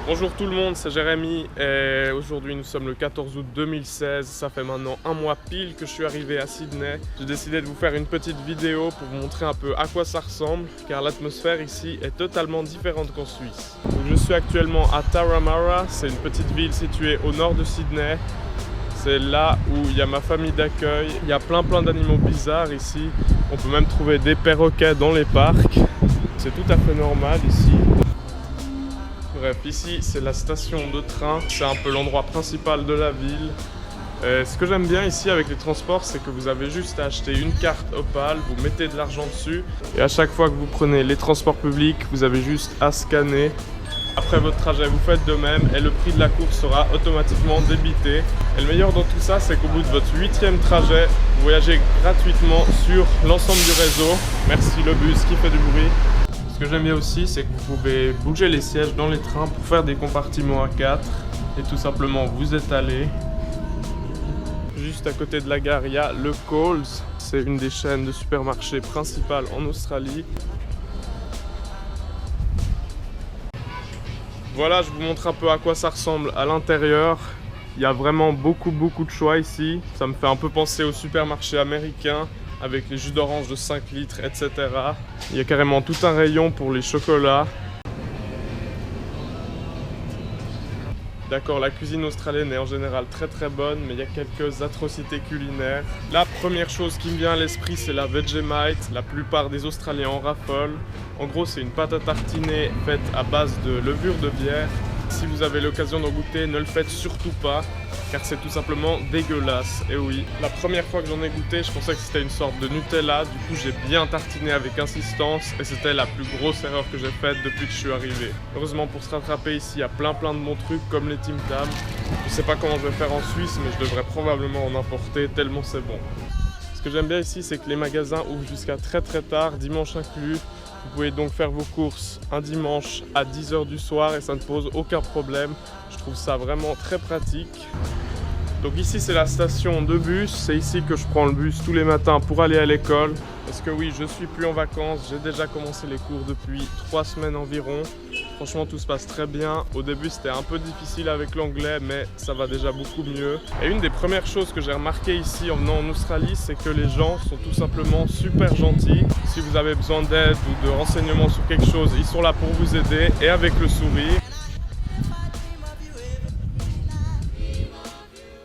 Bonjour tout le monde, c'est Jérémy et aujourd'hui nous sommes le 14 août 2016. Ça fait maintenant un mois pile que je suis arrivé à Sydney. J'ai décidé de vous faire une petite vidéo pour vous montrer un peu à quoi ça ressemble car l'atmosphère ici est totalement différente qu'en Suisse. Donc, je suis actuellement à Tarahumara, c'est une petite ville située au nord de Sydney. C'est là où il y a ma famille d'accueil. Il y a plein d'animaux bizarres ici. On peut même trouver des perroquets dans les parcs. C'est tout à fait normal ici. Bref, ici c'est la station de train, c'est un peu l'endroit principal de la ville. Ce que j'aime bien ici avec les transports, c'est que vous avez juste à acheter une carte Opal, vous mettez de l'argent dessus et à chaque fois que vous prenez les transports publics, vous avez juste à scanner. Après votre trajet, vous faites de même et le prix de la course sera automatiquement débité. Et le meilleur dans tout ça, c'est qu'au bout de votre 8e trajet, vous voyagez gratuitement sur l'ensemble du réseau. Merci le bus qui fait du bruit. Ce que j'aime bien aussi, c'est que vous pouvez bouger les sièges dans les trains pour faire des compartiments à 4 et tout simplement vous étaler. Juste à côté de la gare, il y a le Coles. C'est une des chaînes de supermarchés principales en Australie. Voilà, je vous montre un peu à quoi ça ressemble à l'intérieur. Il y a vraiment beaucoup de choix ici. Ça me fait un peu penser au supermarché américain avec les jus d'orange de 5 litres, etc. Il y a carrément tout un rayon pour les chocolats. D'accord, la cuisine australienne est en général très bonne, mais il y a quelques atrocités culinaires. La première chose qui me vient à l'esprit, c'est la Vegemite. La plupart des Australiens en raffolent. En gros, c'est une pâte à tartiner faite à base de levure de bière. Si vous avez l'occasion d'en goûter, ne le faites surtout pas, car c'est tout simplement dégueulasse. Et oui, la première fois que j'en ai goûté, je pensais que c'était une sorte de Nutella. Du coup, j'ai bien tartiné avec insistance et c'était la plus grosse erreur que j'ai faite depuis que je suis arrivé. Heureusement, pour se rattraper ici, il y a plein de bons trucs comme les Tim Tam. Je sais pas comment je vais faire en Suisse, mais je devrais probablement en importer tellement c'est bon. Ce que j'aime bien ici, c'est que les magasins ouvrent jusqu'à très tard, dimanche inclus. Vous pouvez donc faire vos courses un dimanche à 10 h du soir et ça ne pose aucun problème. Je trouve ça vraiment très pratique. Donc ici c'est la station de bus, c'est ici que je prends le bus tous les matins pour aller à l'école. Parce que oui, je suis plus en vacances, j'ai déjà commencé les cours depuis 3 semaines environ. Franchement tout se passe très bien. Au début c'était un peu difficile avec l'anglais mais ça va déjà beaucoup mieux. Et une des premières choses que j'ai remarqué ici en venant en Australie, c'est que les gens sont tout simplement super gentils. Si vous avez besoin d'aide ou de renseignements sur quelque chose, ils sont là pour vous aider et avec le sourire.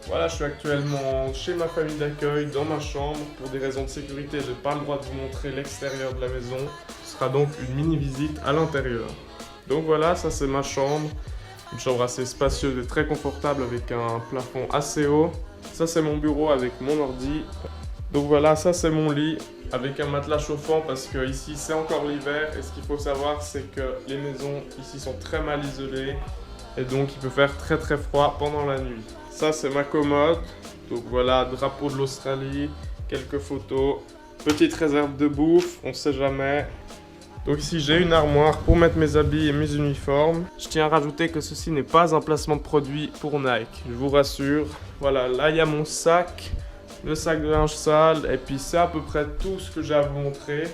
Voilà, je suis actuellement chez ma famille d'accueil, dans ma chambre. Pour des raisons de sécurité, j'ai pas le droit de vous montrer l'extérieur de la maison. Ce sera donc une mini visite à l'intérieur. Donc voilà, ça c'est ma chambre. Une chambre assez spacieuse et très confortable avec un plafond assez haut. Ça c'est mon bureau avec mon ordi. Donc voilà, ça c'est mon lit avec un matelas chauffant parce que ici c'est encore l'hiver. Et ce qu'il faut savoir, c'est que les maisons ici sont très mal isolées. Et donc il peut faire très froid pendant la nuit. Ça c'est ma commode. Donc voilà, drapeau de l'Australie, quelques photos. Petite réserve de bouffe, on sait jamais. Donc ici j'ai une armoire pour mettre mes habits et mes uniformes. Je tiens à rajouter que ceci n'est pas un placement de produit pour Nike, je vous rassure. Voilà, là il y a mon sac, le sac de linge sale, et puis c'est à peu près tout ce que j'ai à vous montrer.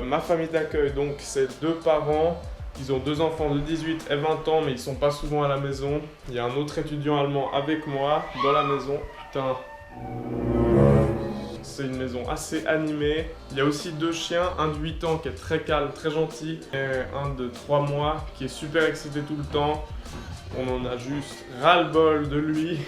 Ma famille d'accueil, donc c'est 2 parents. Ils ont 2 enfants de 18 et 20 ans, mais ils sont pas souvent à la maison. Il y a un autre étudiant allemand avec moi dans la maison. Putain. C'est une maison assez animée. Il y a aussi 2 chiens, un de 8 ans qui est très calme, très gentil, et un de 3 mois qui est super excité tout le temps. On en a juste ras-le-bol de lui.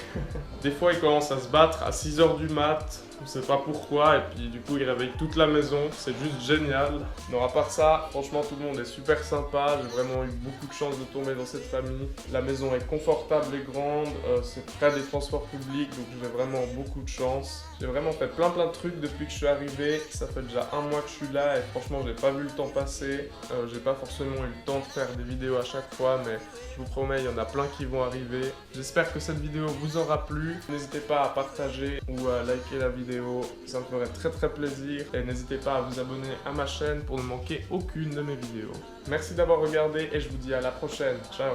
Des fois, il commence à se battre à 6 h du mat. On sait pas pourquoi, et puis du coup il réveille toute la maison, c'est juste génial. Non, à part ça, franchement tout le monde est super sympa, j'ai vraiment eu beaucoup de chance de tomber dans cette famille. La maison est confortable et grande, c'est près des transports publics, donc j'ai vraiment beaucoup de chance. J'ai vraiment fait plein de trucs depuis que je suis arrivé, ça fait déjà un mois que je suis là et franchement j'ai pas vu le temps passer. J'ai pas forcément eu le temps de faire des vidéos à chaque fois, mais je vous promets, il y en a plein qui vont arriver. J'espère que cette vidéo vous aura plu, n'hésitez pas à partager ou à liker la vidéo. Ça me ferait très plaisir et n'hésitez pas à vous abonner à ma chaîne pour ne manquer aucune de mes vidéos. Merci d'avoir regardé et je vous dis à la prochaine. Ciao.